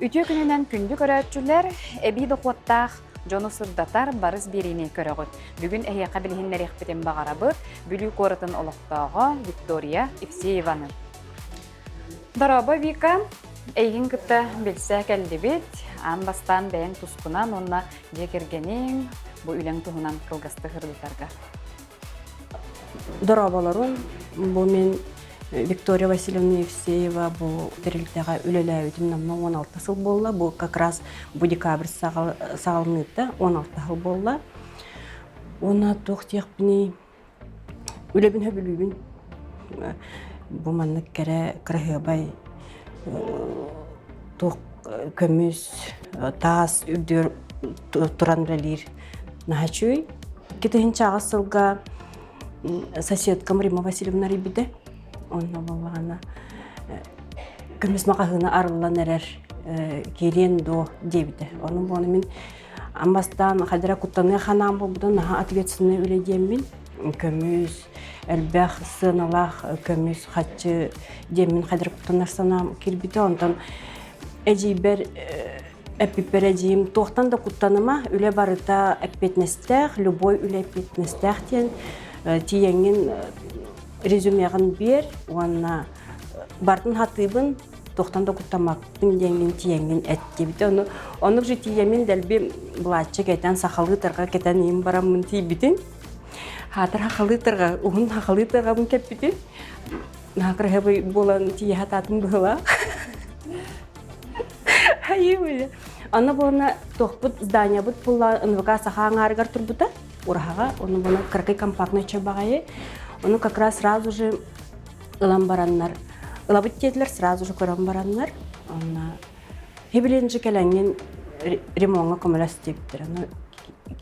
Ütü gününden kündük öğretçüler ebi dokuаттaq Жону сырдатар барыз берене көрөгөт. Бүгүн эйяка билһиннер экпетен багарабыт, бүлүү корытын олоктоого Виктория Евсееваны. Дараба Вика, эйгин кытта билсе келдибит, анбастан бәйін тускунан онна жекергенин бу үлең туһунан кылгасты хырдытарга. Дарабаларын бу мен Виктория Васильевна Евсеева бу терилтега үлеләбитим намна 16 жыл болла. Бу как раз бу декабрь сагылныта 16 жыл болла. Она тохтекпни үлебин хөбүлүбүн. Бу манны кере крахыбай тох көмүс тас үрдөр туранралир нахачуй. Кетен чагысылга соседкам Рима Васильевна рибиде. Онна болғана көмес мақағына арылан әрер керен до дебіді. Оның болғаны мен амбастан қадыра құттаны қанам болбудан наға ответственный өледемін. Көмес, әлбәқ, сыналақ, көмес, қатшы демін қадыра құттанар санам кербіді. Ондан әжейбер әппіпер әжейім тоқтан да құттаныма үле барыта әппетнестәқ, любой үле әппетнестәқ тен тиеңін резюмеғын бер, онна бартын хатыбын, тоқтан да құттамақпын деңін тиеңін әтте біті. Оның же тиемен дәлбе бұлатшы кәйтен сақалы тұрға кәтен ең барамын тейбітін. Хатыр хақалы тұрға, ұғын хақалы тұрға бұн кәп бітін. Нақыр ғабы болан тие хататын бұла. Хайы бөлі. Оны болына тоқпыт здания бұт бұла НВК сақаң арығар тұр бұта. Ұрғаға, оны болына қырқы компактный чабағайы. Оны как раз сразу же ламбараннар. Лабыт тетлер сразу же көрамбараннар. Она хебеленже келенген ремонга комалас тептер. Ну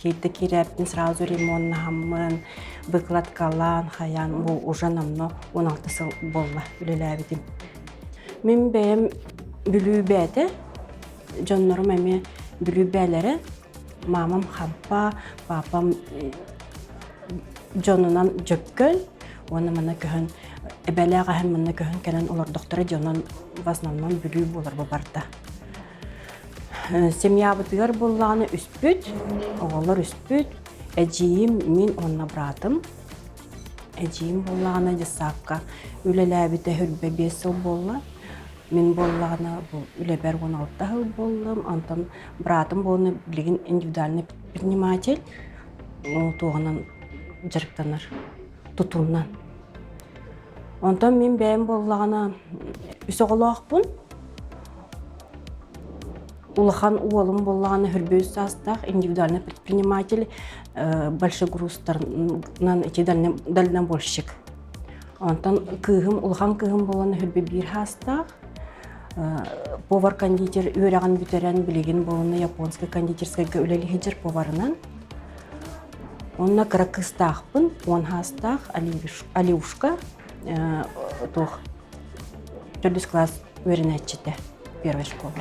кейте кирәптен сразу ремонт хаммын, быклаткалан, хаян бу уже намно 16 жыл болла үлеләбидим. Мен бәем бүлүү бәте. Жоннорум эме бүлүү бәләре. Мамам хампа, папам Jonundan jöpköl, onu mana köhün, ebeleğen mana köhün kelen olar doktora Jonun vasnandan bülü bolar bu barda. Semya bıtır bollağını üspüt, oğullar üspüt, eciyim min onna bıradım. Eciyim bollağını cisakka, ülelebite hülbe 5 yıl bolla. Min bollağına bu üleber 16 yıl bollam, antan bıradım bunu bilgin individualni предприниматель, tuğanan жарықтанар тұтуынан. Онтан мен бәйім болғана үсі қолақпын. Улахан уолым болғана хүрбөз састақ, индивидуальный предприниматель большой грузтарынан дәлінен большик. Онтан улахан кығым болғана хүрбе бір хастақ. Повар-кондитер өрәған бүтерен білеген болғана японский кондитерскайға өлелі хеджер поварынан. Онна кракыстақпын, он хастақ, Алиушка, тоқ, 4 класс өрінәтчеті, первая школа.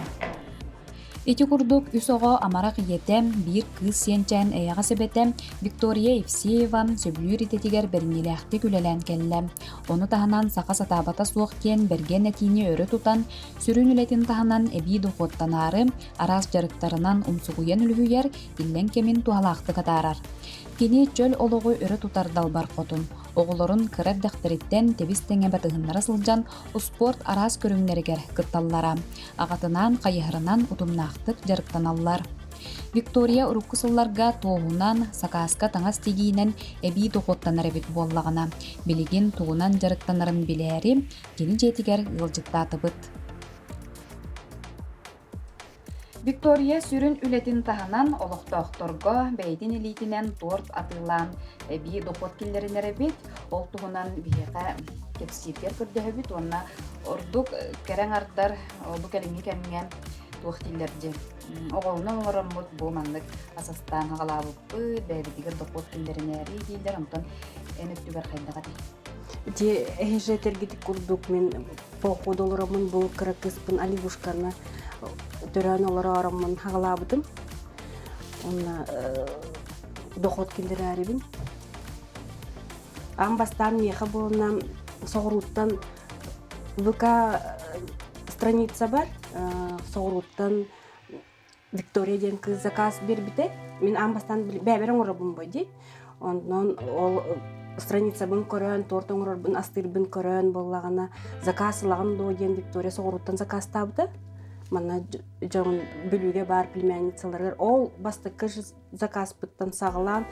Эти курдук үсоға амарақ етем, бір кыз сенчен әяға себетем Виктория Евсеева сөбілер ететігер бірінеләқті күлелән келі. Оны тағынан сақа сатабата суық кен берген әтіне өрі тұтан, сүрін үлетін тағынан әбей дұқоттанары, арас жарықтарынан ұмсығуен үлгүйер, иллен кемін туалақты катарар. Кені чөл олығы өрі тұтар далбар қотын. Оғылырын кіріп дәқтіреттен тебістеңе бәтігінлары сылжан спорт арас көріңлерігер күтталлара. Ағатынан, қайығырынан ұтымнақтық жарықтаналар. Виктория ұрыққысылларға тоғынан, сақасқа таңас тегейінен әбей тоқоттанар әбет боллағына. Білеген тоғынан жарықтанарын білері, кені жетігер ғылжықтаты бұд. Виктория сүрін үлетін тағынан олықтоқторға бәйден елейтінен торт атылан әбей доқот келдерінер әбет, ол тұғынан бейеға кепсетер көрді әбет, онына ордық кәрәң арттар олды кәліңе кәмінген туқтилерді. Оғылының оңырын мұт болмандық асастан ғалабыппы, бәйбетігер доқот келдерінер дейдер, ұмтын әніп-түбер қайдаға дей. Де әжетер гетік күрдік мен поқу долырамын бұл қырақыспын Алиушканы төрөн олар арамын хагалабытым. Онна доход килдерәрибин. Амбастан меха болнам соғыруттан ВК страница бар. Соғыруттан Виктория ден кыз заказ бербите. Мен амбастан бәберен орабын бойди. Оннан ол страница бын көрөн, торт оңорор бын астыр бын көрөн боллагана заказ лаган до ден Виктория соғыруттан заказ табды. Мана жон бүлүгө бар племянницалар. Ол бастыкы заказ быттан сагылан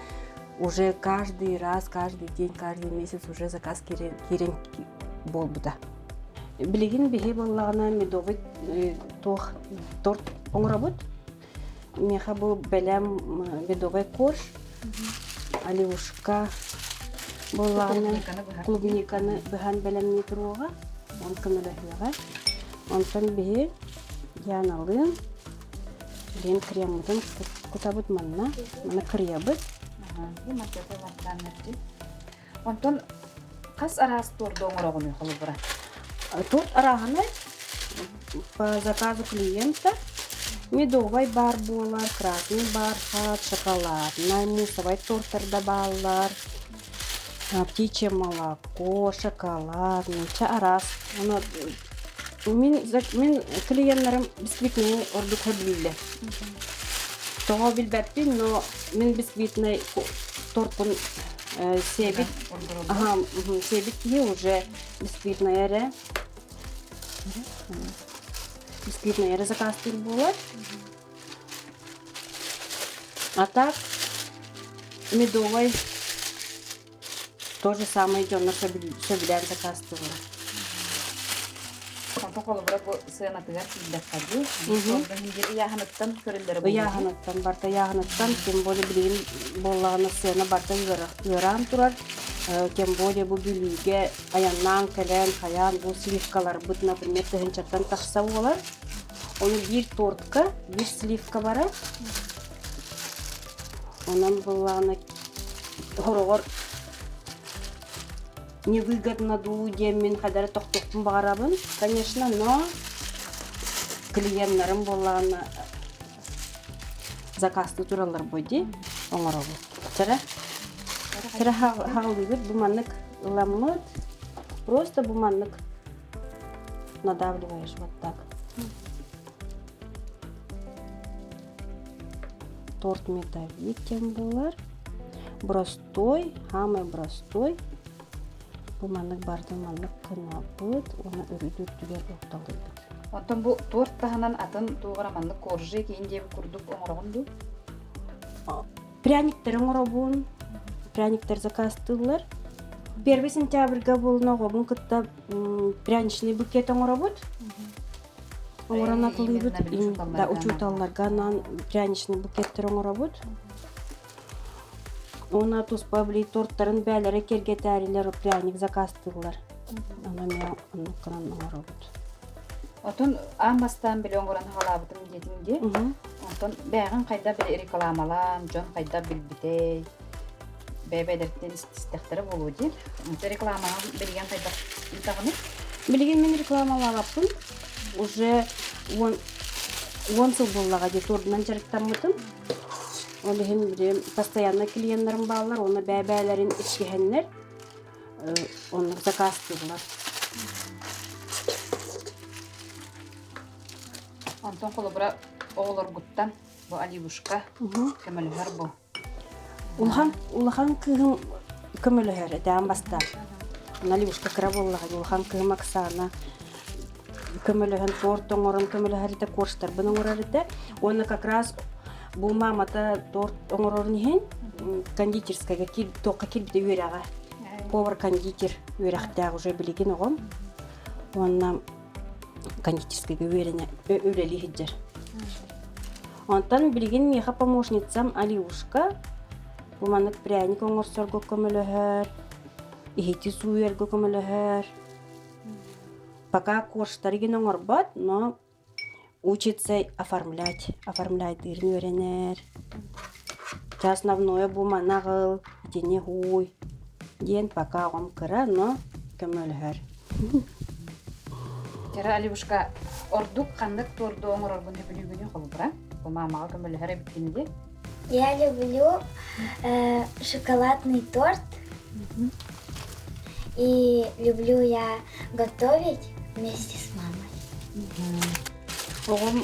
уже каждый раз, каждый день, каждый месяц уже заказ кирен болбуда. Билигин бихи боллагана медовый торт оңорабыт. Меха бу белем медовый корж, оливушка боллагана клубниканы быхан белем не туруга, он кымылыга. Онтан бихи яналын лен кремден кутабыт манна криябыт. Онтон кас арас тордо оңорогуну холбура. Торт араханы по заказу клиента медовый бар болар, красный бархат, шоколадный, мусовый торттарда баллар, птичье молоко, шоколадный, арас. Мен клиентларым бисквитный ордук биле. Того билбеппин, но мен бисквитный торттун себит. Ага, себит и уже бисквитная эре. Бисквитная эре заказ болот. А так медовый то же самое идёт на шабилян заказ болот. Онтон холбура бу сыйнатыгар килдәккәди. Яһанаттан көрелдәре бу. Яһанаттан барта яһанаттан тем более билин боллагына сыйна барта йөрам турар. Тем более бу билиге аяннан келен хаян бу сливкалар бут, например, тегенчаттан тахса болар. Оны бир тортка, бир сливка бара. Онан боллагына хорогор невыгодно дуде мен кадар токтоктун багарабын, конечно, но клиентларым боллагына заказды туралар бойди оңоробу. Тера хагылыбыт буманнык ламыт, просто буманнык надавливаешь вот так. Торт медовик болар. Простой, самый простой. Буманнык барды маннык кынабыт, оны үрүдүртүгер окталыбыт. Онтон бу торт таханан атын туграманнык коржи кейин деп курдук оңорогунду. Пряниктер оңоробун, пряниктер закастылар. 1 сентябрьга болногобун кытта пряничный букет оңоробут. Оңоранатылыбыт, да учуталларганан пряничный букеттер оңоробут. Она туспа бли торттарын бәләре кергетәриләр пряник закастылар. Ана мен аныккан оңоробут. Отон амбастан биле оңоран халабытым детинде. Онтон бәгын кайда бир рекламалан, жон кайда билбитей. Бәбәдәртен истехтәре болуди. Онтон рекламага берген кайда илтагыны. Билген мен рекламалагаппын. Уже 10 жыл боллага де тордунан жарыктаммытым. Оны hem постоянно клиентларым баллар, оны бәбәләрин ичкәһеннәр. Оны заказ кылдылар. Онтон холбура оолор гуттан бу оливушка кемелгәр бу. Улахан кыгым көмөлөһөр дәм баста. Оливушка кыра боллага улахан кыгым аксана. Көмөлөһөн торт оңорон көмөлөһөрдә корштар буның урарыда. Оны как раз бу мамата торт оңорор нихен кондитерская тока килде үрәгә. Повар кондитер үрәхтә уже билеген огым. Оннан кондитерская үрәли хиджер. Онтан билеген меха помощницам Алиушка. Бу маннык пряник оңорсорго көмөлөһөр. Ихти суерго көмөлөһөр. Пока корштар ген оңорбат, но учится оформлять ирнөренер. Основное бума нагыл, дене хуй. Ден пока он кыра, но көмөлөһөр. Кера Алибушка ордук кандык торду оңорор бун хөбүлүгүнү холбура. Бу мамага көмөлөһөр биткенде. Я люблю шоколадный торт. И люблю я готовить вместе с мамой. Оғым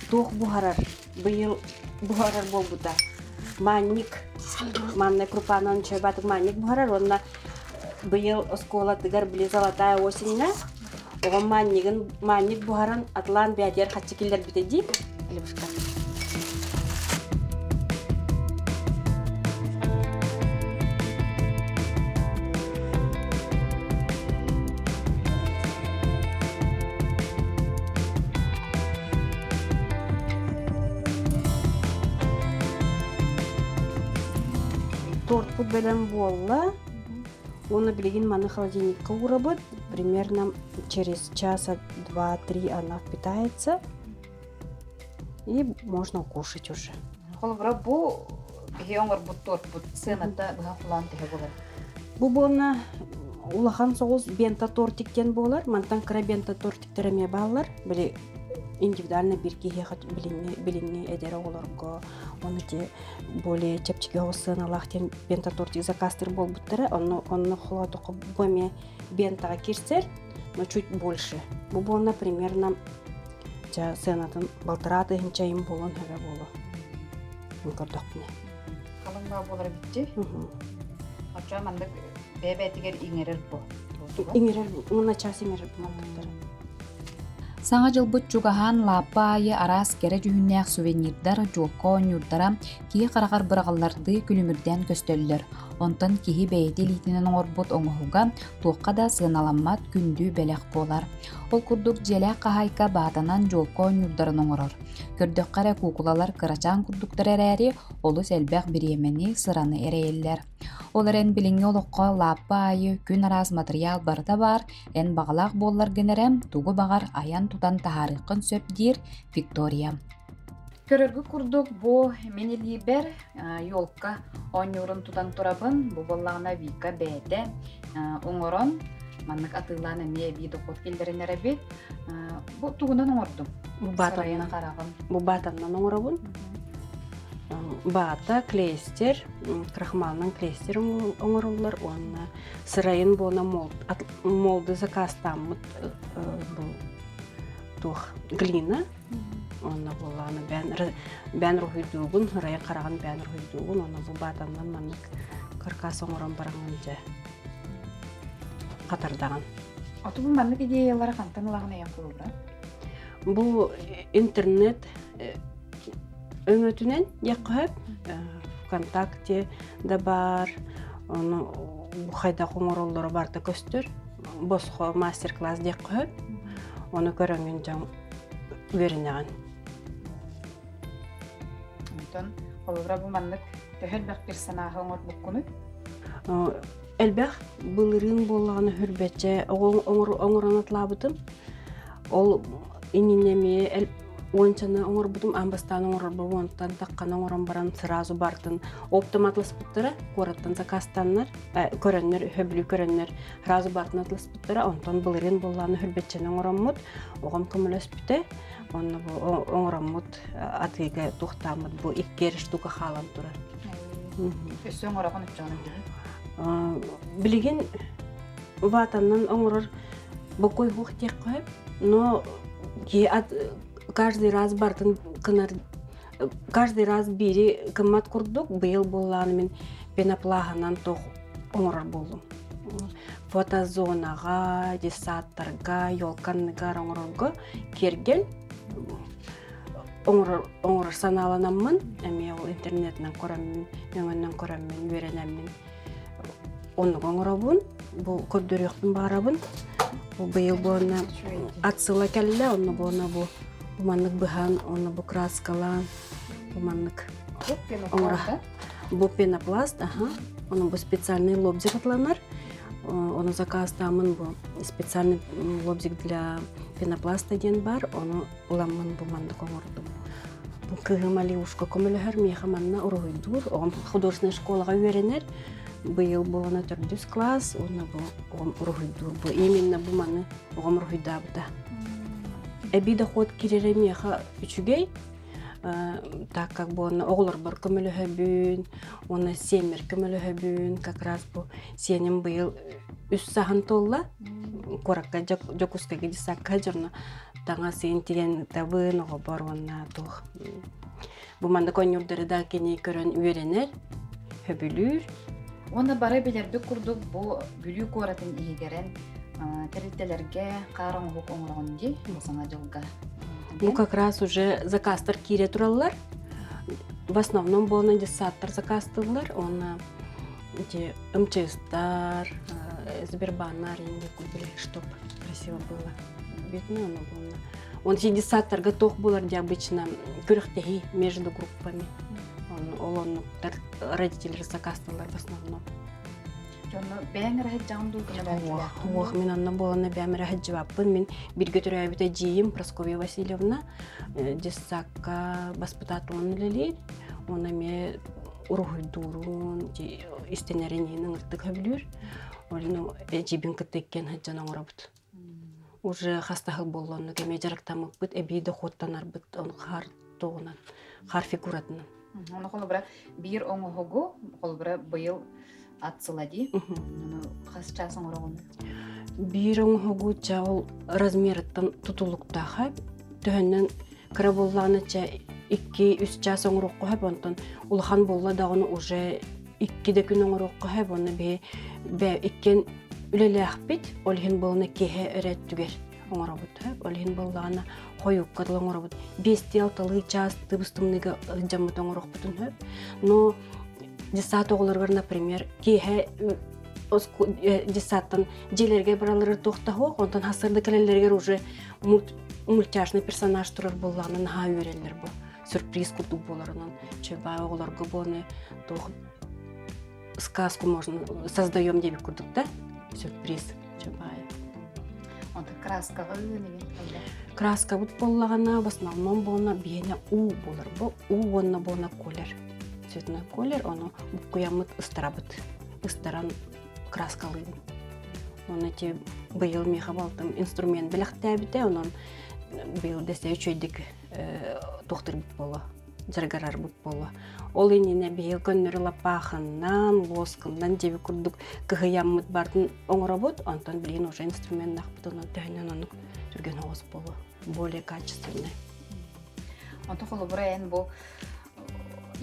тух бухарар. Быйыл бухарар болбута. Манник. Манна крупанан чөбатык манник бухарар. Онна быйыл оскола тыгар биле золотая осеньна. Оғым манник бухаран атлан бядер хатчикиллер битеди. Алибушка. Торт белән болла. Оны билеген маны холодильникка урабыт. Примерно через часа 2-3 она впитается. И можно кушать уже. Холбура бу оңор бу торт бу сенатта бага кулан теге болар. Бу болна улахан соғыз бента тортиктен болар. Мантан кыра бента тортиктереме балар. Били индивидуально bir киhe билинге эдере оларго. Оны те более чепчиге осын алахтен бента тортик закастыр болбуттара. Оны холодоқы боме бентаға кирсер, но чуть больше. Бу болна примерно жа сенатын балтыраты хинчайым болон хөбе болу. Көрдөкне. Калынга болар битти. Ача мандык бебетигер иңерер бу. Иңерер, мына час иңерер бу мантыктар. Саңа жылбыт жугахан лаппа айы арас кере жүхүннәк сувенирдар жолко онюрдара кии қарағар бырағаларды күлүмүрден көстөллөр. Онтан киһи бэйти литинен оңорбут оңоһуга туокка да сыыналаммат күндүү белек болар. Ол курдук желек кахайка баатанан жолко онюрдарын оңорор. Көрдөккара кукулалар кырачаан курдуктар эрээри олус элбэх бириемени сыраны эрэйеллер. Оларен билинге олоққа лаппа айы күн арас материал барда бар, эн бағалақ боллар генерем тугу бағар аян тутан тахарықын сөпдир Виктория. Көрөргү курдук бу менилибер йолка онюрун тутан турабын, бу боллағына вика бәді оңорон, маннык атыланы мебі доқот келдерін әрәбет, бу тугунан оңордум. Сарайына қарағын. Бу батаннан оңорабын. Бата, клейстер, крахмалның клейстер оңорулар, онна сырайын болна молды закастамыт тух глина, онна боланы бән рухидугун, сырайын қараған бән рухидугун, онна бу батаннан маннык каркас оңорон бараңын жа қатардаған. Аты бұл маннык идеялары қантан ұлағына ян қолыбыра? Бу интернет өңөтүнен якып ВКонтакте да бар, оны хайда коңороллору барда көстөр, босхо мастер-класс якып, оны көрөнгөн жан веринеген. Онтон, қолыбыра бұл маннык төхел бәк бір санағы оңор бұққыны? Элбэх былырын болағаны хүрбетче оңорон атлабытым. Ол ининеме ончаны оңор будум амбастан оңор бу онтан таккан оңорон баран сразу бартын оптоматласпыттыра кораттан закастаннар көрөннөр хөбүлү көрөннөр сразу бартын атласпыттыра онтон былырын болланы хүрбетчен оңороммут огом көмөлөспүтэ онны бу оңороммут атыга тухтамыт бу иккер штука халам турар. Өсі оңорағын үтчағын билеген ватаннан оңорор бокой хух тек коюп, но каждый раз бартын кынар каждый раз бири кыммат курдук быйыл болланы мен пеноплаганан тох оңорор болдум. Фотозонага, десаттарга, ёлканныгар оңорорго кергел оңорор саналанаммын, эми ол интернеттен көреммин, өңөндөн көреммин, беренеммин. Оны оңоробун, бу көрдөрөктүн барабын. Бу быйыл бона атсыла келле, оны бона бу маннык быхан, оны бу краскалан, бу маннык оңора. Бу пенопласт, оны бу специальный лобзик атланар. Оны заказтамын бу специальный лобзик для пенопласта ден бар, оны уламмын бу маннык оңордум. Бу кыгымали ушко көмөлөһөр меха манна уройдур, он художественная школага үйренер. Быйыл болана 4 класс, оны бу уройдур. Бу именно бу маны огом уройдабыта. эби доход кирере меха үчүгей, так как бы он оғлар бар көмөлөһөбүн, оны семер көмөлөһөбүн, как раз бу сенин быйыл үс сахан толла, коракка жокускага дисакка жорно таңа сен тиген табын оғы бар онна тух. Бу манда конюрдары да кени көрөн үйренер, хөбүлүр. Оны бары белердік күрдік бұл бүлі көретін егерен тәрелтелерге қарың ғуқ оңырғын дей, бұсаңа жылға. Ну, как раз уже заказтар кире тураллар. В основном был на десаттар заказтылар. Он МЧСтар, Сбербанар, я не купили, чтоб красиво было. Видно, оно было. Он десаттар готов был, где обычно кюрхтеги между группами. Он родители заказтылар в основном. Бәңір әйттіғым дұлғын Ох, мен анна болана бәмірі әйттіғаппын. Мен бірге түрі әбіті жейім Прасковья Васильевна десакка баспытатуын үлелер. Оны ме ұрғыдурун, істенерінен ұрттық өбілер. Олыны әжебін күттеккен әйттіғын оңырабыд. Уже хастағыл болуыны кәме жарықтамық бұд, әбейді хоттанар бұд, оны қар тоғынан, қар фигуратынан. Оны қолы бұра бір оңы ғығы, қолы бұра бұйыл атсылади. Қас часын ұрағыны? Бір оңы ғығы чағыл размеріттен тұтылықтаға, түйіннен кірі болғаны ча 2-3 час оңырық қойып, онтан ұлған болла дағыны уже 2 күн оңырық қойып, оны бә еккен үлелі ақпет, олғын болына кеге өрет түгер оңырабыд. Олғын болғаны қойып қадыл оңырабыд. 5-6 час тыбыстымныға жамыд оңырық бұтын. Но десат оғылырғыр, например, кеге десаттан желерге біралырыр тоқтағы, онтан хасырды кәлелергер уже мультяшный персонаж тұрыр болғаны наға өрелер бұл. Сюрприз күтіп боларынан. Чөбай оғылырғы бұны сказку можно создаем деп күрдік, да? Сюрприз чөбай. Онда краскаға өңеген қалда? Краска бұд болағана, в основном болына бейіне у болар. Бұл у онына болына колер. Цветной колер, оны бұққиямыд ыстырабыд. Ыстыран краскалыдың. Оны те бұйыл меха балтым инструмент біліқті әбіде, онын бұйыл десе үшөйдік тоқтыр бұд болы, жаргарар бұд болы. Ол еніне бұйыл көннері лапақынан, лоскындан жебі күрдік кығыямыд бардың оңыра бұд, онтан білейін уже инструмент нақпыд, онын тәйінен оны түрген оғыз болы, более качественный. Онты қолы бұра ән бұл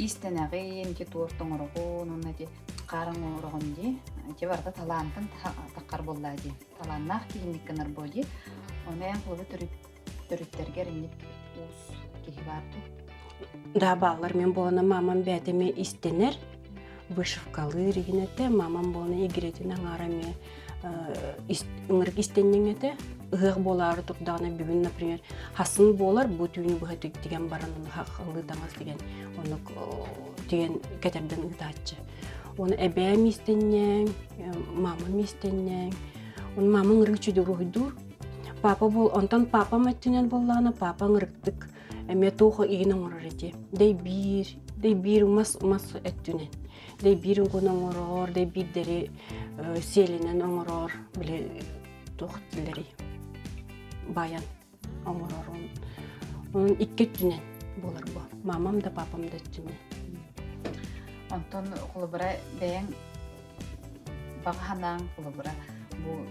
истенағын, ке туыртың ұрығын, оны де қарың ұрығын де, те барда талантын таққар болла де. Таланнақ кейіндіккен ұрбой де, оны ән қолы түріттерге реніп ұз кейі барды. Да, балар, мен болана мамам бәдеме истенер, вышывкалы регенеті, мамам болана егеретін аңараме ыңырық истеннен еті, ұғық болары тұрдағына бүгін, например, хасын болар, бұл түйіні бұға деген баранын хақылы даңыз деген, оны деген кәтерден ұғдатшы. Оны әбәм истеннен, мамам истеннен, оны мамам ыңырық чүйді ұрғыдыр. Папа бол, онтан папам әттінен болағына, папа ыңырықтық, әме тоғы егін оңырыр еті. Дей бір ұмас әттінен. Дей бір ұңғын оңырыр, дей бірдері селінен оңырыр, біле тоғы тілері. Баян оңырыр. Оның икі түнен болар бұл. Мамам да папам да түнен. Онтан қолы бұра бәйін бағанан қолы бұра бұл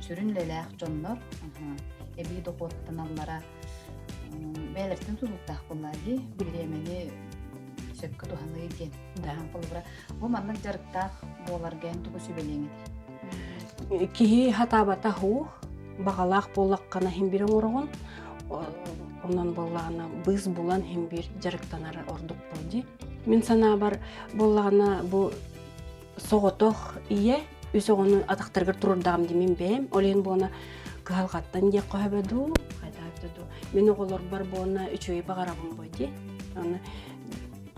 сүрінлеләқ жонлар, әбей доқуаттан аллара бәліртін тұлықтақ бұллады, білемені сөпкі тұханы екен. Қолы бұра бұл маннық жарықтақ болар гәйін тұғы сөбелеңеді. Кихи хатабата хух, бағалақ болаққана хембір оңырығын, онан болағына біз болан хембір жарықтанары ордық болды. Мен сана бар болағына бұл соғытық ие, өсі оны атақтарғыр тұрырдағым демен бәйім. Олен болына қағалғаттан де қойбаду, қайдағыптаду. Мен оғылар бар болына үшөй бағарабым бойды.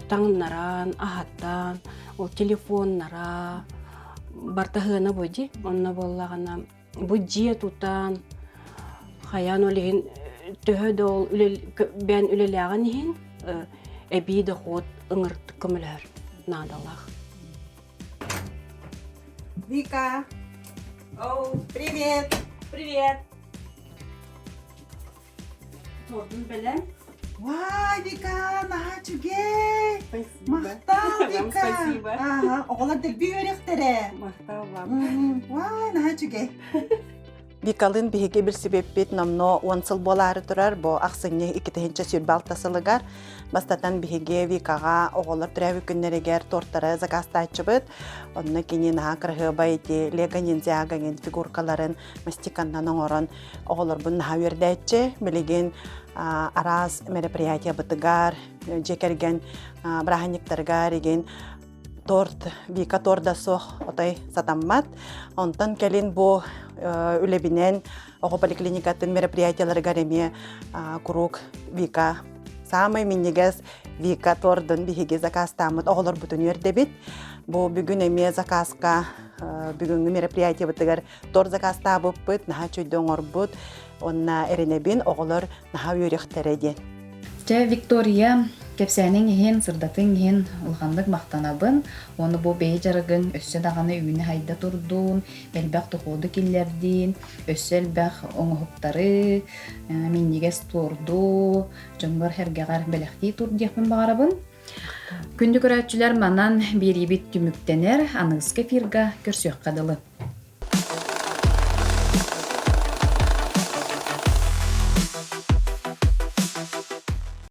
Таңыннаран, ағаттан, ол телефоннара, бартағына бойды. Онына болағына бұл жия тұтан, қаян олеген төхөді ол бән үлеліған еген, әбейді қот ыңыртты көмілер надалақ. Вика! Оу, привет! Привет! тордун белем. Вай, Вика, нахачуге. Мақтал, Вам Вика. спасибо. Ага, оғылар ділбей өректере. Мактал вам. Вай, нахачуге. Викалын биһиги бир себеппит номно онсыл болары турар, бо ақсыне икитехинче сүрбал тасылыгар. Бастатан биһиги Викага оголор түрәбі күннерегер тортары закастайчыбыт. Онна кини наha кырғы байти лего ниндзягаген фигуркаларын мастиканнан оңорон оголор бун наha вердәйтче. Билеген араз мероприятия бытыгар, жекерген браханиктаргар еген торт, Вика торда сох отай сатаммат. Онтан келин бу үлебинен оғы поликлиникатын мероприятиялары гареме курук Вика самый миннигес Вика тордын биһиги закастамыт оғылар бүтін өрдебит. Бу бүгін эме заказка бүгінгі мероприятия бытыгар тор закаста бұппыт, наха чөйді оңорбут, онна эренебин оғылар наха өректереден. Че Виктория кепсәнең иһен сырдатын иһен улганлык мактанабын, оны бу бей жарыгын өссө даганы үйүнө хайда турдун, белбак тоходу киллердин, өссөлбак оңоһуптары, миннигес турду, жоңгор хергагар белехти турдыйпын багарабын. Күндү көрәчүләр манан бирибит түмүктенер, аныгыз кефирга көрсөк кадылы.